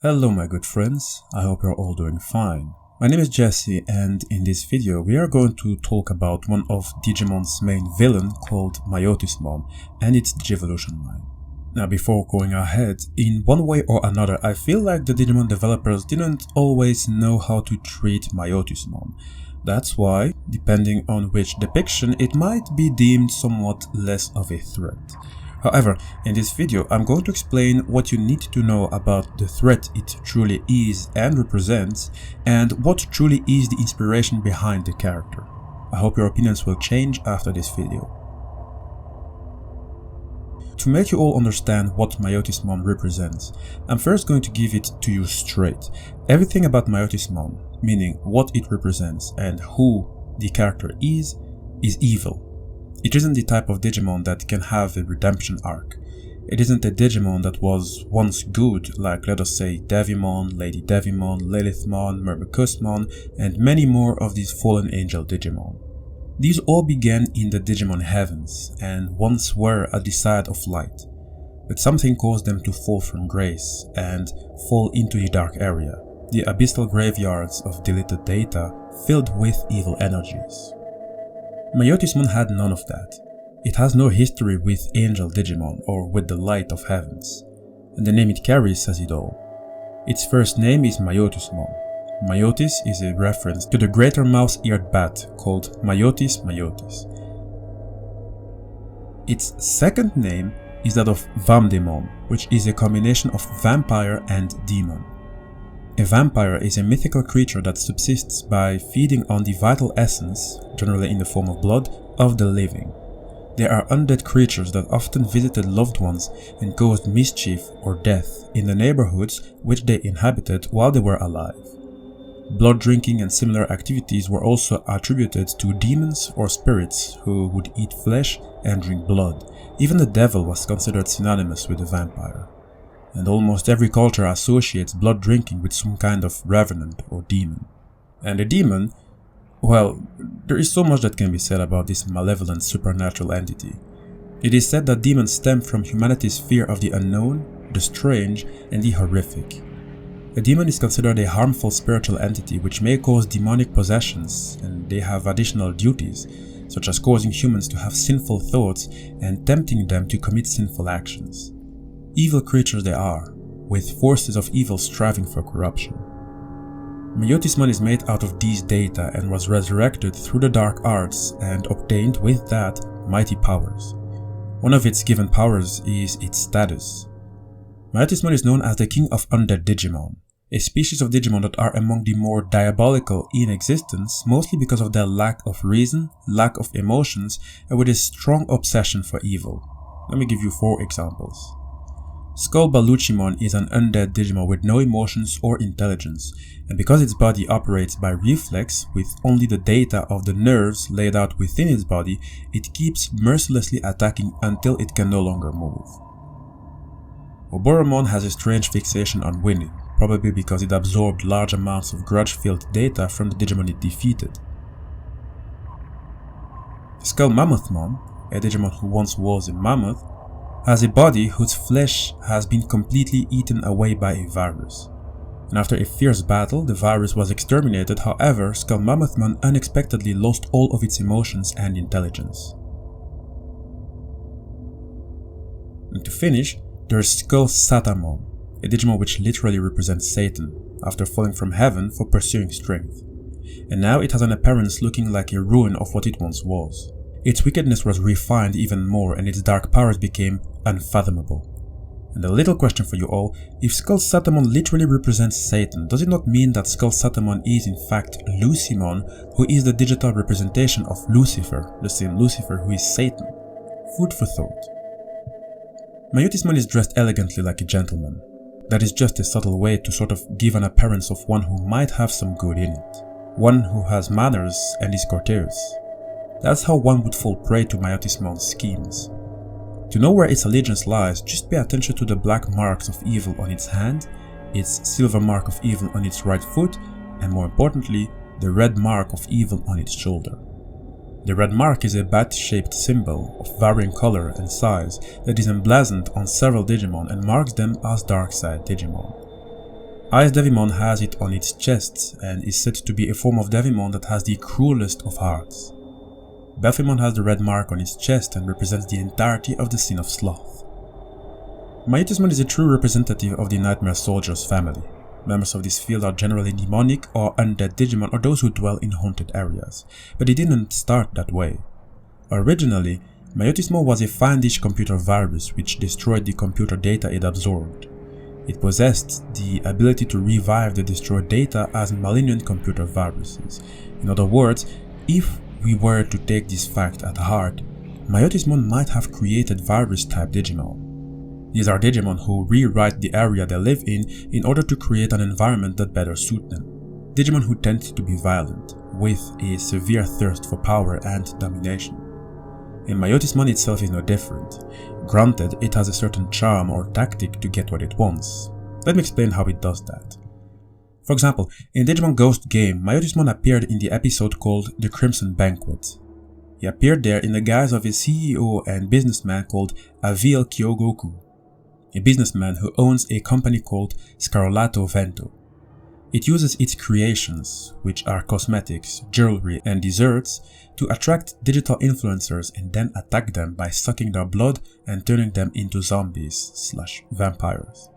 Hello my good friends, I hope you're all doing fine. My name is Jesse and in this video we are going to talk about one of Digimon's main villain called Myotismon and its Digivolution line. Now before going ahead, in one way or another I feel like the Digimon developers didn't always know how to treat Myotismon. That's why, depending on which depiction, it might be deemed somewhat less of a threat. However, in this video I'm going to explain what you need to know about the threat it truly is and represents, and what truly is the inspiration behind the character. I hope your opinions will change after this video. To make you all understand what Myotismon represents, I'm first going to give it to you straight. Everything about Myotismon, meaning what it represents and who the character is evil. It isn't the type of Digimon that can have a redemption arc. It isn't a Digimon that was once good, like let us say Devimon, Lady Devimon, Lilithmon, MaloMyotismon, and many more of these fallen angel Digimon. These all began in the Digimon heavens, and once were at the side of light. But something caused them to fall from grace, and fall into the dark area, the abyssal graveyards of deleted data filled with evil energies. Myotismon had none of that. It has no history with angel Digimon or with the light of heavens, and the name it carries says it all. Its first name is Myotismon. Myotis is a reference to the greater mouse-eared bat called Myotis. Its second name is that of VAMDEMON, which is a combination of vampire and demon. A vampire is a mythical creature that subsists by feeding on the vital essence, generally in the form of blood, of the living. They are undead creatures that often visited loved ones and caused mischief or death in the neighborhoods which they inhabited while they were alive. Blood drinking and similar activities were also attributed to demons or spirits who would eat flesh and drink blood. Even the devil was considered synonymous with a vampire. And almost every culture associates blood drinking with some kind of revenant or demon. And a demon, well, there is so much that can be said about this malevolent supernatural entity. It is said that demons stem from humanity's fear of the unknown, the strange, and the horrific. A demon is considered a harmful spiritual entity which may cause demonic possessions, and they have additional duties, such as causing humans to have sinful thoughts and tempting them to commit sinful actions. Evil creatures they are, with forces of evil striving for corruption. Myotismon is made out of these data and was resurrected through the dark arts and obtained with that mighty powers. One of its given powers is its status. Myotismon is known as the king of undead Digimon, a species of Digimon that are among the more diabolical in existence, mostly because of their lack of reason, lack of emotions, and with a strong obsession for evil. Let me give you 4 examples. SATANIC is an undead Digimon with no emotions or intelligence, and because its body operates by reflex with only the data of the nerves laid out within its body, it keeps mercilessly attacking until it can no longer move. Oboromon has a strange fixation on winning, probably because it absorbed large amounts of grudge-filled data from the Digimon it defeated. Mammothmon, a Digimon who once was a mammoth, has a body whose flesh has been completely eaten away by a virus. And after a fierce battle, the virus was exterminated. However, Mammothmon unexpectedly lost all of its emotions and intelligence. And to finish, there is SATANIC, a Digimon which literally represents Satan, after falling from heaven for pursuing strength. And now it has an appearance looking like a ruin of what it once was. Its wickedness was refined even more and its dark powers became unfathomable. And a little question for you all, if SATANIC literally represents Satan, does it not mean that SATANIC is in fact Lucymon, who is the digital representation of Lucifer, the same Lucifer who is Satan? Food for thought. Myotismon is dressed elegantly like a gentleman. That is just a subtle way to sort of give an appearance of one who might have some good in it. One who has manners and is courteous. That's how one would fall prey to Myotismon's schemes. To know where its allegiance lies, just pay attention to the black marks of evil on its hand, its silver mark of evil on its right foot, and more importantly, the red mark of evil on its shoulder. The red mark is a bat-shaped symbol of varying color and size that is emblazoned on several Digimon and marks them as Dark Side Digimon. ICHIJOUJ'S has it on its chest and is said to be a form of Devimon that has the cruelest of hearts. BelialVamdemon has the red mark on its chest and represents the entirety of the sin of sloth. Myotismon is a true representative of the Nightmare Soldiers family. Members of this field are generally demonic or undead Digimon or those who dwell in haunted areas, but it didn't start that way. Originally, Myotismon was a fiendish computer virus which destroyed the computer data it absorbed. It possessed the ability to revive the destroyed data as malignant computer viruses. In other words, if we were to take this fact at heart, Myotismon might have created virus-type Digimon. These are Digimon who rewrite the area they live in order to create an environment that better suits them. Digimon who tend to be violent, with a severe thirst for power and domination. And Myotismon itself is no different. Granted, it has a certain charm or tactic to get what it wants. Let me explain how it does that. For example, in Digimon Ghost game, Myotismon appeared in the episode called The Crimson Banquet. He appeared there in the guise of a CEO and businessman called Avil Kyogoku, a businessman who owns a company called Scarlato Vento. It uses its creations, which are cosmetics, jewelry, and desserts, to attract digital influencers and then attack them by sucking their blood and turning them into zombies/vampires.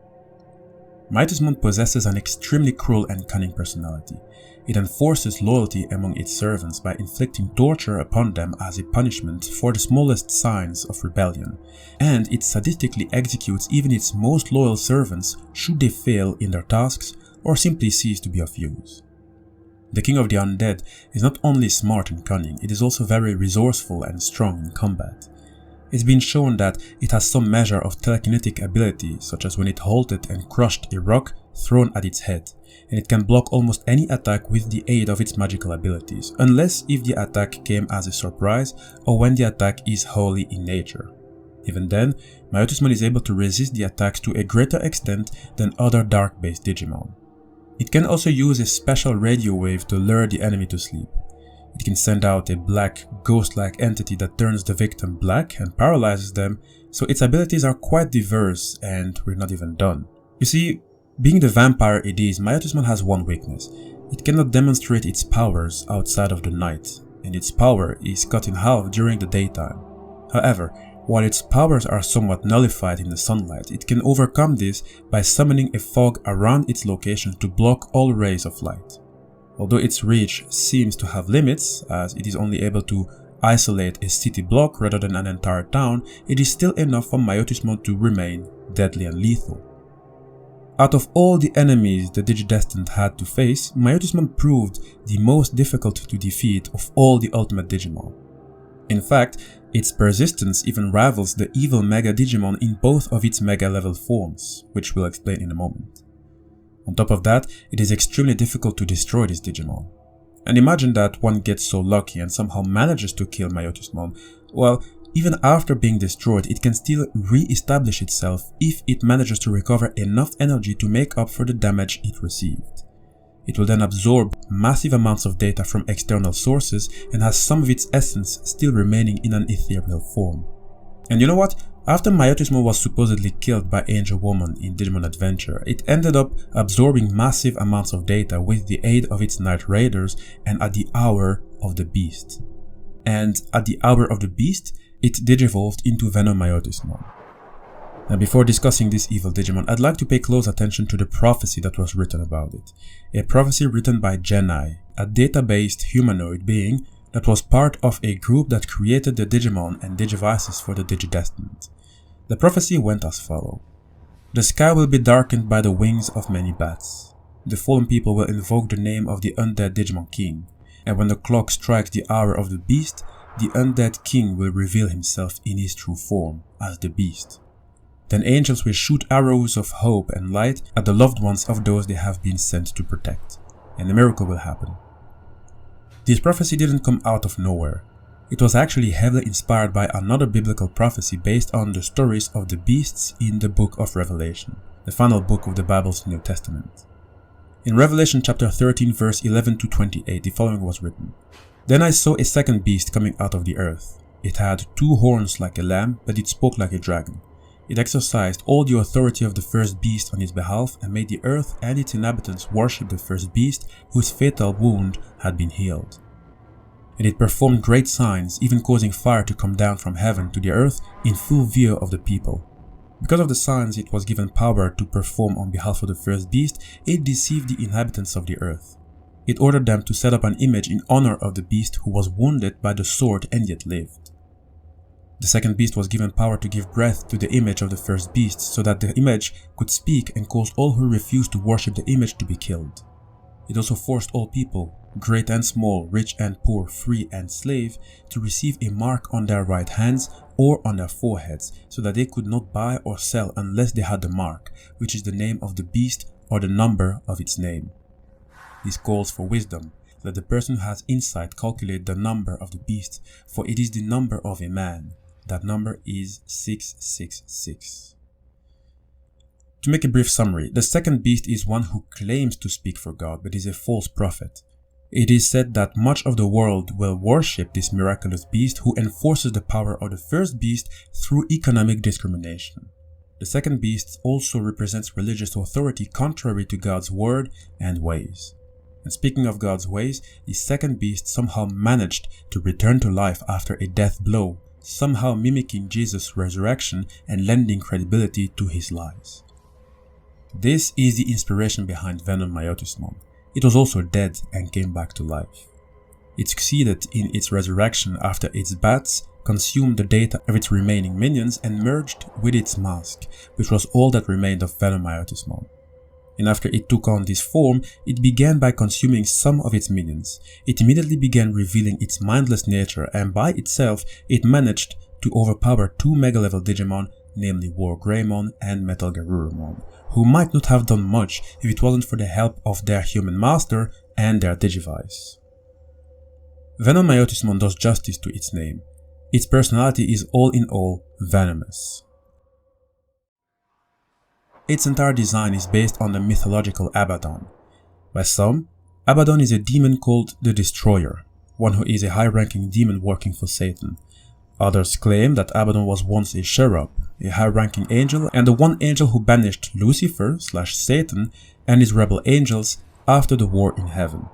Myotismon possesses an extremely cruel and cunning personality. It enforces loyalty among its servants by inflicting torture upon them as a punishment for the smallest signs of rebellion, and it sadistically executes even its most loyal servants should they fail in their tasks or simply cease to be of use. The king of the undead is not only smart and cunning, it is also very resourceful and strong in combat. It's been shown that it has some measure of telekinetic ability, such as when it halted and crushed a rock thrown at its head, and it can block almost any attack with the aid of its magical abilities, unless if the attack came as a surprise or when the attack is wholly in nature. Even then, Myotismon is able to resist the attacks to a greater extent than other dark-based Digimon. It can also use a special radio wave to lure the enemy to sleep. It can send out a black, ghost-like entity that turns the victim black and paralyzes them, so its abilities are quite diverse and we're not even done. You see, being the vampire it is, Myotismon has one weakness. It cannot demonstrate its powers outside of the night, and its power is cut in half during the daytime. However, while its powers are somewhat nullified in the sunlight, it can overcome this by summoning a fog around its location to block all rays of light. Although its reach seems to have limits, as it is only able to isolate a city block rather than an entire town, it is still enough for Myotismon to remain deadly and lethal. Out of all the enemies the Digidestined had to face, Myotismon proved the most difficult to defeat of all the Ultimate Digimon. In fact, its persistence even rivals the evil Mega Digimon in both of its Mega level forms, which we'll explain in a moment. On top of that, it is extremely difficult to destroy this Digimon. And imagine that one gets so lucky and somehow manages to kill Myotismon. Well, even after being destroyed, it can still re-establish itself if it manages to recover enough energy to make up for the damage it received. It will then absorb massive amounts of data from external sources and has some of its essence still remaining in an ethereal form. And you know what? After Myotismon was supposedly killed by Angel Woman in Digimon Adventure, it ended up absorbing massive amounts of data with the aid of its Night Raiders and at the Hour of the Beast. And at the Hour of the Beast, it digivolved into VenomMyotismon. Now, before discussing this evil Digimon, I'd like to pay close attention to the prophecy that was written about it. A prophecy written by Genai, a data-based humanoid being that was part of a group that created the Digimon and Digivices for the Digidestined. The prophecy went as follows. The sky will be darkened by the wings of many bats. The fallen people will invoke the name of the undead Digimon King, and when the clock strikes the Hour of the Beast, the undead king will reveal himself in his true form, as the beast. Then angels will shoot arrows of hope and light at the loved ones of those they have been sent to protect, and a miracle will happen. This prophecy didn't come out of nowhere. It was actually heavily inspired by another biblical prophecy based on the stories of the beasts in the book of Revelation, the final book of the Bible's New Testament. In Revelation chapter 13 verse 11 to 28, the following was written. Then I saw a second beast coming out of the earth. It had 2 horns like a lamb, but it spoke like a dragon. It exercised all the authority of the first beast on its behalf and made the earth and its inhabitants worship the first beast whose fatal wound had been healed. And it performed great signs, even causing fire to come down from heaven to the earth in full view of the people. Because of the signs it was given power to perform on behalf of the first beast, it deceived the inhabitants of the earth. It ordered them to set up an image in honor of the beast who was wounded by the sword and yet lived. The second beast was given power to give breath to the image of the first beast so that the image could speak and cause all who refused to worship the image to be killed. It also forced all people, great and small, rich and poor, free and slave, to receive a mark on their right hands or on their foreheads so that they could not buy or sell unless they had the mark, which is the name of the beast or the number of its name. This calls for wisdom. Let the person who has insight calculate the number of the beast, for it is the number of a man. That number is 666. To make a brief summary, the second beast is one who claims to speak for God but is a false prophet. It is said that much of the world will worship this miraculous beast who enforces the power of the first beast through economic discrimination. The second beast also represents religious authority contrary to God's word and ways. And speaking of God's ways, the second beast somehow managed to return to life after a death blow, somehow mimicking Jesus' resurrection and lending credibility to his lies. This is the inspiration behind VenomMyotismon. It was also dead and came back to life. It succeeded in its resurrection after its bats consumed the data of its remaining minions and merged with its mask, which was all that remained of VenomMyotismon. And after it took on this form, it began by consuming some of its minions. It immediately began revealing its mindless nature, and by itself it managed to overpower two mega-level Digimon, namely WarGreymon and MetalGarurumon, who might not have done much if it wasn't for the help of their human master and their Digivice. VenomMyotismon does justice to its name. Its personality is all in all venomous. Its entire design is based on the mythological Abaddon. By some, Abaddon is a demon called the Destroyer, one who is a high-ranking demon working for Satan. Others claim that Abaddon was once a cherub, a high-ranking angel, and the one angel who banished Lucifer/Satan and his rebel angels after the war in heaven.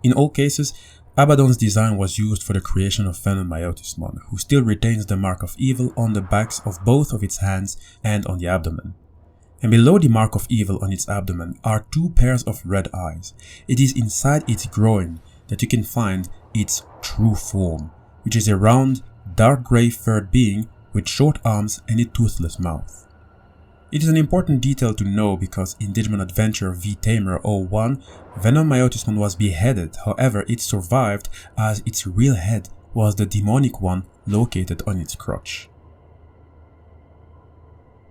In all cases, Abaddon's design was used for the creation of VenomMyotismon, who still retains the mark of evil on the backs of both of its hands and on the abdomen. And below the mark of evil on its abdomen are two pairs of red eyes. It is inside its groin that you can find its true form, which is a round, dark grey furred being with short arms and a toothless mouth. It is an important detail to know because in Digimon Adventure V Tamer 01, VenomMyotismon was beheaded, however it survived as its real head was the demonic one located on its crotch.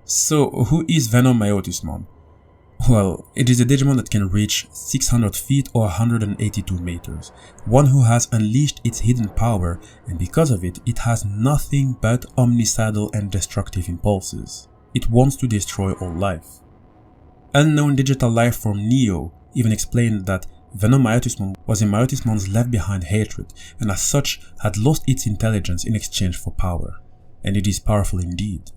So, who is VenomMyotismon? Well, it is a Digimon that can reach 600 feet or 182 meters, one who has unleashed its hidden power, and because of it, it has nothing but omnicidal and destructive impulses. It wants to destroy all life. Unknown digital life form Neo even explained that VenomMyotismon was a Myotismon's left behind hatred, and as such had lost its intelligence in exchange for power. And it is powerful indeed.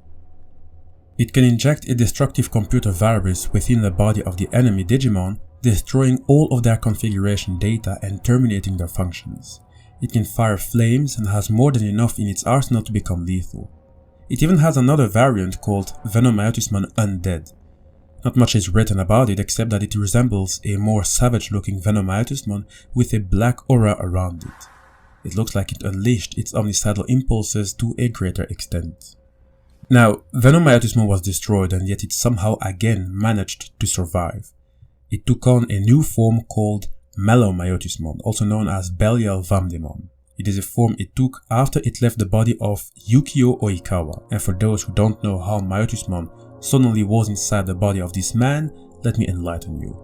It can inject a destructive computer virus within the body of the enemy Digimon, destroying all of their configuration data and terminating their functions. It can fire flames and has more than enough in its arsenal to become lethal. It even has another variant called VenomMyotismon Undead. Not much is written about it except that it resembles a more savage looking VenomMyotismon with a black aura around it. It looks like it unleashed its omnicidal impulses to a greater extent. Now, VenomMyotismon was destroyed and yet it somehow again managed to survive. It took on a new form called MaloMyotismon, also known as BelialVamdemon. It is a form it took after it left the body of Yukio Oikawa, and for those who don't know how Myotismon suddenly was inside the body of this man, let me enlighten you.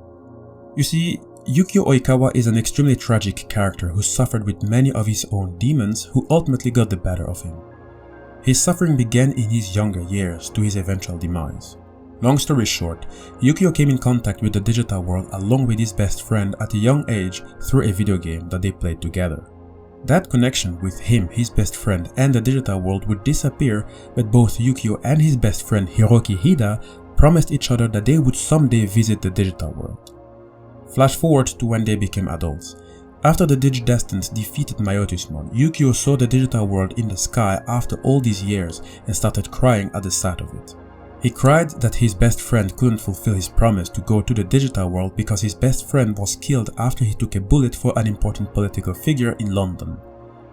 You see, Yukio Oikawa is an extremely tragic character who suffered with many of his own demons who ultimately got the better of him. His suffering began in his younger years to his eventual demise. Long story short, Yukio came in contact with the digital world along with his best friend at a young age through a video game that they played together. That connection with him, his best friend, and the digital world would disappear, but both Yukio and his best friend Hiroki Hida promised each other that they would someday visit the digital world. Flash forward to when they became adults. After the Digidestined defeated Myotismon, Yukio saw the digital world in the sky after all these years and started crying at the sight of it. He cried that his best friend couldn't fulfill his promise to go to the digital world because his best friend was killed after he took a bullet for an important political figure in London.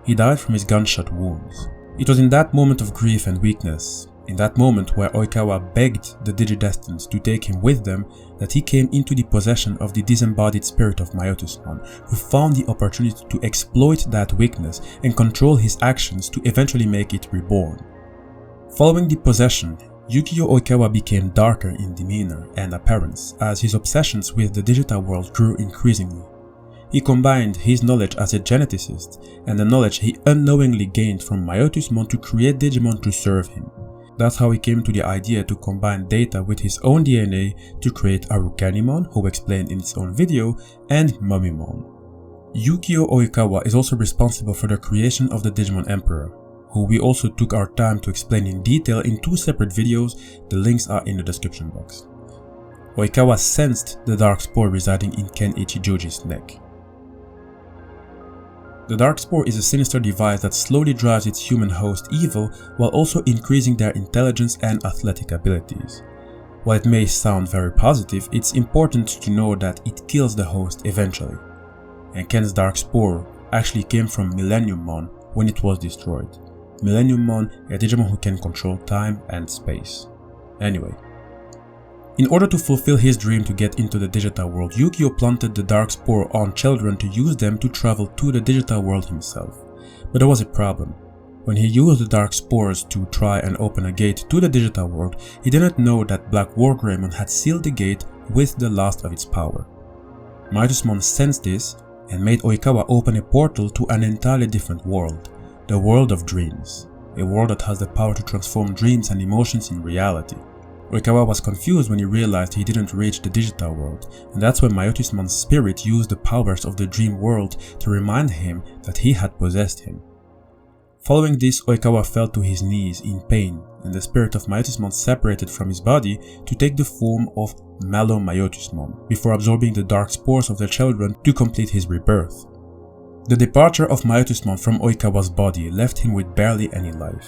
He died from his gunshot wounds. It was in that moment of grief and weakness, in that moment where Oikawa begged the Digidestined to take him with them, that he came into the possession of the disembodied spirit of Myotismon, who found the opportunity to exploit that weakness and control his actions to eventually make it reborn. Following the possession, Yukio Oikawa became darker in demeanor and appearance as his obsessions with the digital world grew increasingly. He combined his knowledge as a geneticist and the knowledge he unknowingly gained from Myotismon to create Digimon to serve him. That's how he came to the idea to combine data with his own DNA to create ARUKENIMON, who explained in its own video, and MyoMyotismon. Yukio Oikawa is also responsible for the creation of the Digimon Emperor, who we also took our time to explain in detail in 2 separate videos. The links are in the description box. Oikawa sensed the dark spore residing in Ken ICHIJOUJI'S neck. The dark spore is a sinister device that slowly drives its human host evil while also increasing their intelligence and athletic abilities. While it may sound very positive, it's important to know that it kills the host eventually. And Ken's dark spore actually came from MaloMyotismon when it was destroyed. MaloMyotismon, a Digimon who can control time and space. Anyway, in order to fulfill his dream to get into the digital world, Yukio planted the dark spore on children to use them to travel to the digital world himself. But there was a problem. When he used the dark spores to try and open a gate to the digital world, he didn't know that Black Wargreymon had sealed the gate with the last of its power. Myotismon sensed this and made Oikawa open a portal to an entirely different world, the world of dreams, a world that has the power to transform dreams and emotions in reality. Oikawa was confused when he realized he didn't reach the digital world, and that's when Myotismon's spirit used the powers of the dream world to remind him that he had possessed him. Following this, Oikawa fell to his knees in pain, and the spirit of Myotismon separated from his body to take the form of MaloMyotismon, before absorbing the dark spores of the children to complete his rebirth. The departure of Myotismon from Oikawa's body left him with barely any life.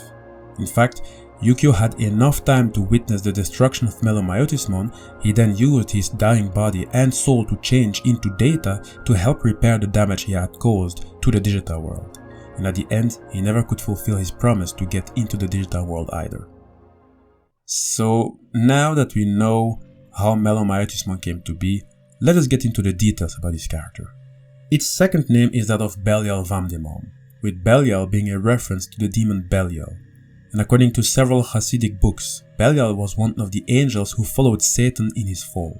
In fact, Yukio had enough time to witness the destruction of MaloMyotismon. He then used his dying body and soul to change into data to help repair the damage he had caused to the digital world. And at the end, he never could fulfill his promise to get into the digital world either. So now that we know how MaloMyotismon came to be, let us get into the details about this character. Its second name is that of BelialVamdemon, with Belial being a reference to the demon Belial. And according to several Hasidic books, Belial was one of the angels who followed Satan in his fall.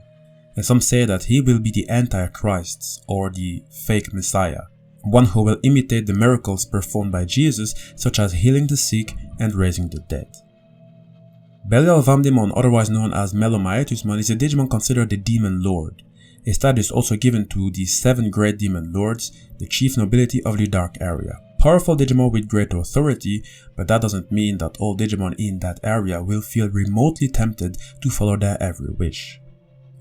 And some say that he will be the Antichrist, or the fake Messiah, one who will imitate the miracles performed by Jesus, such as healing the sick and raising the dead. BelialVamdemon, otherwise known as MaloMyotismon, is a Digimon considered the Demon Lord, a status also given to the 7 great Demon Lords, the chief nobility of the Dark Area. Powerful Digimon with great authority, but that doesn't mean that all Digimon in that area will feel remotely tempted to follow their every wish.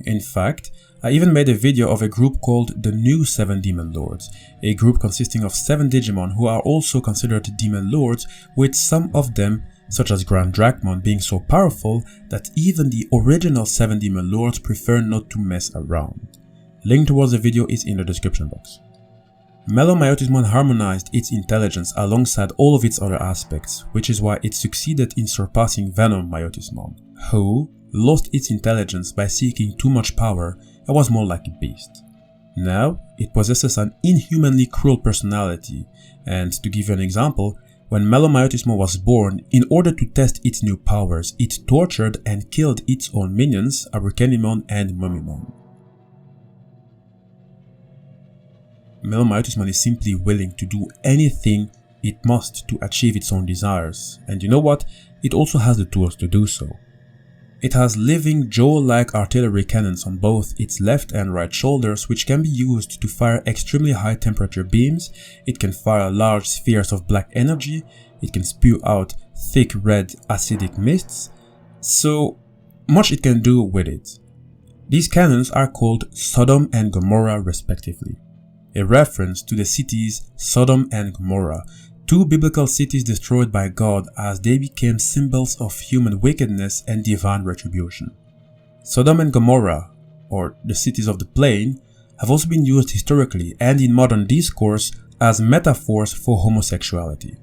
In fact, I even made a video of a group called the New 7 Demon Lords, a group consisting of 7 Digimon who are also considered Demon Lords, with some of them, such as Grand Dracmon, being so powerful that even the original 7 Demon Lords prefer not to mess around. Link towards the video is in the description box. MaloMyotismon harmonized its intelligence alongside all of its other aspects, which is why it succeeded in surpassing VenomMyotismon, who lost its intelligence by seeking too much power and was more like a beast. Now, it possesses an inhumanly cruel personality, and to give you an example, when MaloMyotismon was born, in order to test its new powers, it tortured and killed its own minions, ARUKENIMON and MyoMyotismon. MaloMyotismon is simply willing to do anything it must to achieve its own desires, and you know what? It also has the tools to do so. It has living jaw-like artillery cannons on both its left and right shoulders, which can be used to fire extremely high temperature beams. It can fire large spheres of black energy. It can spew out thick red acidic mists. So much it can do with it. These cannons are called Sodom and Gomorrah respectively, a reference to the cities Sodom and Gomorrah, two biblical cities destroyed by God as they became symbols of human wickedness and divine retribution. Sodom and Gomorrah, or the cities of the plain, have also been used historically and in modern discourse as metaphors for homosexuality.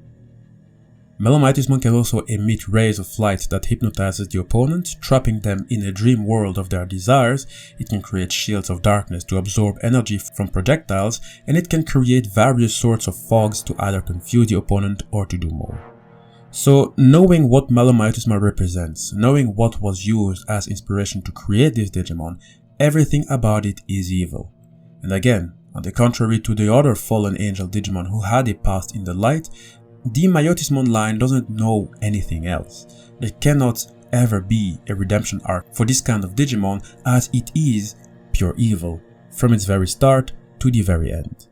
MaloMyotismon can also emit rays of light that hypnotizes the opponent, trapping them in a dream world of their desires. It can create shields of darkness to absorb energy from projectiles, and it can create various sorts of fogs to either confuse the opponent or to do more. So, knowing what MaloMyotismon represents, knowing what was used as inspiration to create this Digimon, everything about it is evil. And again, on the contrary to the other fallen angel Digimon who had a past in the light, the Myotismon line doesn't know anything else. There cannot ever be a redemption arc for this kind of Digimon, as it is pure evil, from its very start to the very end.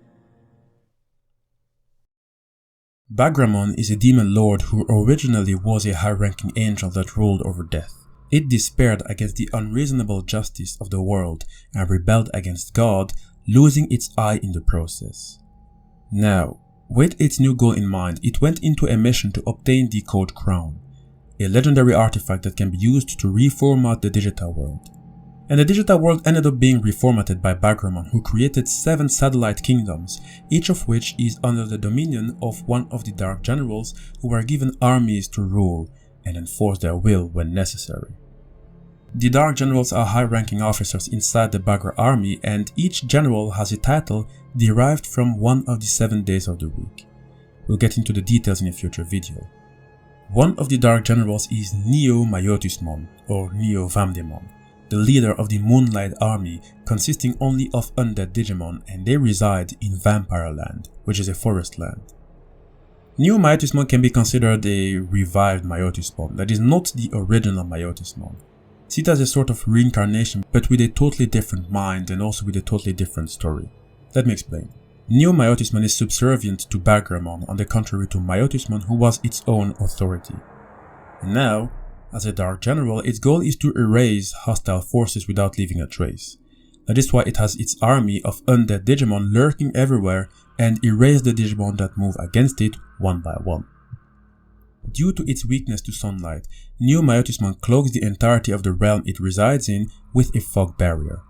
BelialVamdemon is a demon lord who originally was a high-ranking angel that ruled over death. It despaired against the unreasonable justice of the world and rebelled against God, losing its eye in the process. Now, with its new goal in mind, it went into a mission to obtain the Code Crown, a legendary artifact that can be used to reformat the digital world. And the digital world ended up being reformatted by BelialVamdemon, who created 7 satellite kingdoms, each of which is under the dominion of one of the Dark Generals who were given armies to rule and enforce their will when necessary. The Dark Generals are high-ranking officers inside the Bagra army, and each general has a title derived from one of the 7 days of the week. We'll get into the details in a future video. One of the Dark Generals is NeoMyotismon, or VenomMyotismon, the leader of the Moonlight Army, consisting only of undead Digimon, and they reside in Vampire Land, which is a forest land. NeoMyotismon can be considered a revived Myotismon, that is not the original Myotismon. See it as a sort of reincarnation, but with a totally different mind and also with a totally different story. Let me explain. NeoMyotismon is subservient to BelialVamdemon, on the contrary to Myotismon, who was its own authority. And now, as a Dark General, its goal is to erase hostile forces without leaving a trace. That is why it has its army of undead Digimon lurking everywhere and erase the Digimon that move against it one by one. Due to its weakness to sunlight, NeoMyotismon cloaks the entirety of the realm it resides in with a fog barrier.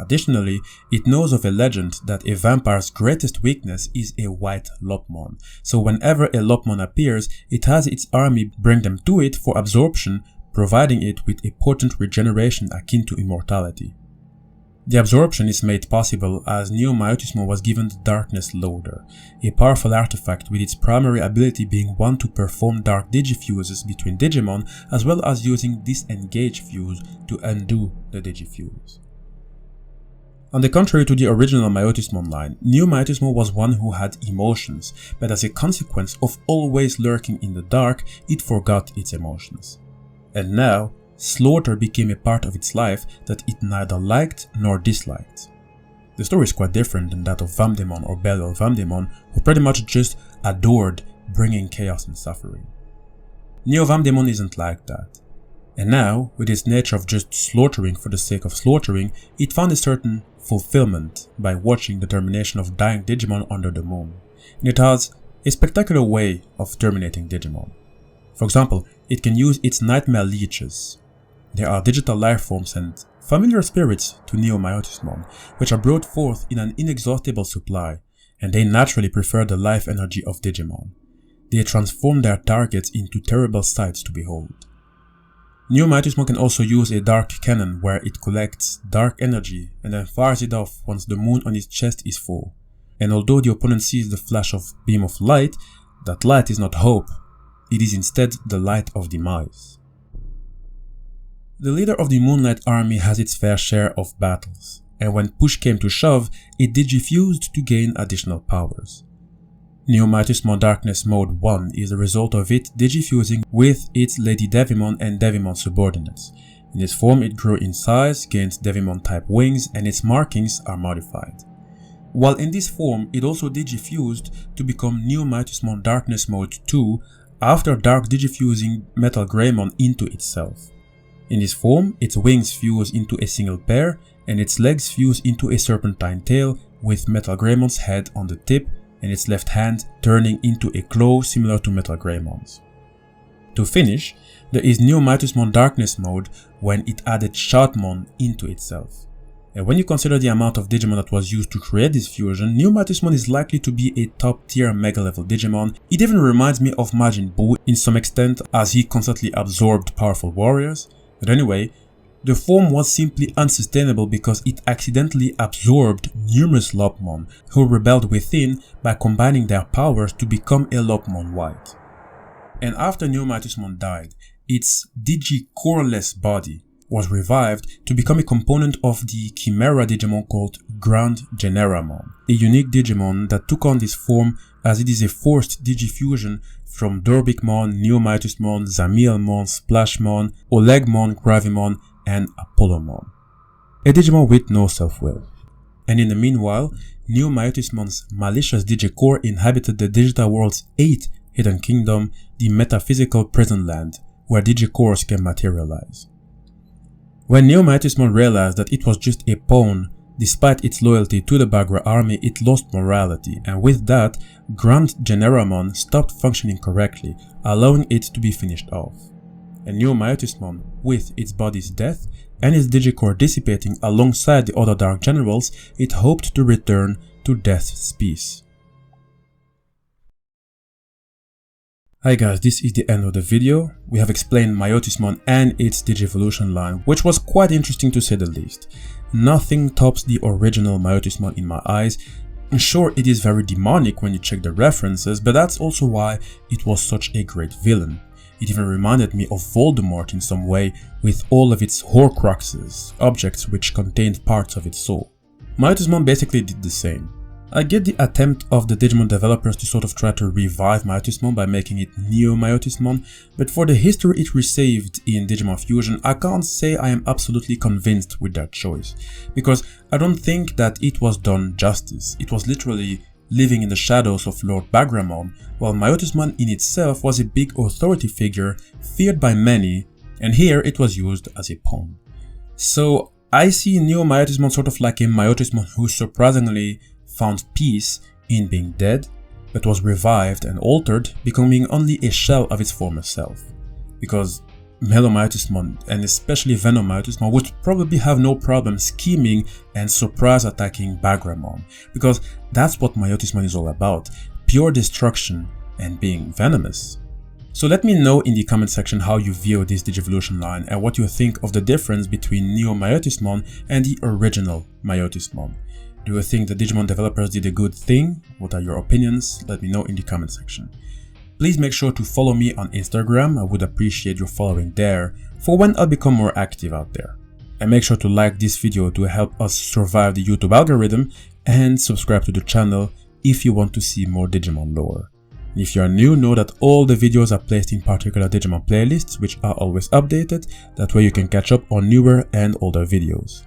Additionally, it knows of a legend that a vampire's greatest weakness is a white Lopmon, so whenever a Lopmon appears, it has its army bring them to it for absorption, providing it with a potent regeneration akin to immortality. The absorption is made possible as NeoMyotismon was given the Darkness Loader, a powerful artifact with its primary ability being one to perform dark digifuses between Digimon, as well as using Disengage Fuse to undo the digifuse. On the contrary to the original Myotismon line, NeoMyotismon was one who had emotions, but as a consequence of always lurking in the dark, it forgot its emotions. And now, slaughter became a part of its life that it neither liked nor disliked. The story is quite different than that of VAMDEMON or BelialVamdemon, who pretty much just adored bringing chaos and suffering. NeoVamdemon isn't like that. And now, with its nature of just slaughtering for the sake of slaughtering, it found a certain fulfillment by watching the termination of dying Digimon under the moon. And it has a spectacular way of terminating Digimon. For example, it can use its nightmare leeches. They are digital life forms and familiar spirits to NeoMyotismon, which are brought forth in an inexhaustible supply, and they naturally prefer the life energy of Digimon. They transform their targets into terrible sights to behold. NeoMyotismon can also use a dark cannon where it collects dark energy and then fires it off once the moon on its chest is full. And although the opponent sees the flash of beam of light, that light is not hope, it is instead the light of demise. The leader of the Moonlight Army has its fair share of battles, and when push came to shove, it digifused to gain additional powers. NeoMyotismon Darkness Mode 1 is a result of it digifusing with its Lady Devimon and Devimon subordinates, In this form, it grew in size, gained Devimon-type wings, and its markings are modified. While in this form, it also digifused to become NeoMyotismon Darkness Mode 2 after dark digifusing Metal Greymon into itself. In this form, its wings fuse into a single pair and its legs fuse into a serpentine tail with Metal Greymon's head on the tip and its left hand turning into a claw similar to Metal Greymon's. To finish, there is NeoMyotismon Darkness Mode when it added Shoutmon into itself. And when you consider the amount of Digimon that was used to create this fusion, NeoMyotismon is likely to be a top tier mega level Digimon. It even reminds me of Majin Buu in some extent, as he constantly absorbed powerful warriors. But anyway, the form was simply unsustainable because it accidentally absorbed numerous Lopmon who rebelled within by combining their powers to become a Lopmon White. And after NeoMyotismon died, its Digi-coreless body was revived to become a component of the Chimera Digimon called Grand Generamon, a unique Digimon that took on this form as it is a forced digifusion from Dorbikmon, NeoMyotismon, Zamielmon, Splashmon, Olegmon, Gravimon, and Apollomon. A Digimon with no self-will. And in the meanwhile, NeoMyotismon's malicious Digicore inhabited the digital world's 8th hidden kingdom, the metaphysical prison land, where Digicores can materialize. When NeoMyotismon realized that it was just a pawn, despite its loyalty to the Bagra army, it lost morality, and with that, Grand Generamon stopped functioning correctly, allowing it to be finished off. And NeoMyotismon, with its body's death and its Digicore dissipating alongside the other Dark Generals, it hoped to return to Death's peace. Hi guys, this is the end of the video. We have explained Myotismon and its Digivolution line, which was quite interesting to say the least. Nothing tops the original Myotismon in my eyes. Sure, it is very demonic when you check the references, but that's also why it was such a great villain. It even reminded me of Voldemort in some way, with all of its Horcruxes, objects which contained parts of its soul. Myotismon basically did the same. I get the attempt of the Digimon developers to sort of try to revive Myotismon by making it NeoMyotismon, but for the history it received in Digimon Fusion, I can't say I am absolutely convinced with that choice, because I don't think that it was done justice. It was literally living in the shadows of Lord Bagramon, while Myotismon in itself was a big authority figure feared by many, and here it was used as a pawn. So I see NeoMyotismon sort of like a Myotismon who surprisingly found peace in being dead, but was revived and altered, becoming only a shell of its former self. Because MaloMyotismon, and especially VenomMyotismon, would probably have no problem scheming and surprise attacking Bagramon, because that's what Myotismon is all about, pure destruction and being venomous. So let me know in the comment section how you view this Digivolution line and what you think of the difference between NeoMyotismon and the original Myotismon. Do you think the Digimon developers did a good thing? What are your opinions? Let me know in the comment section. Please make sure to follow me on Instagram. I would appreciate your following there for when I'll become more active out there. And make sure to like this video to help us survive the YouTube algorithm, and subscribe to the channel if you want to see more Digimon lore. If you are new, know that all the videos are placed in particular Digimon playlists which are always updated. That way you can catch up on newer and older videos.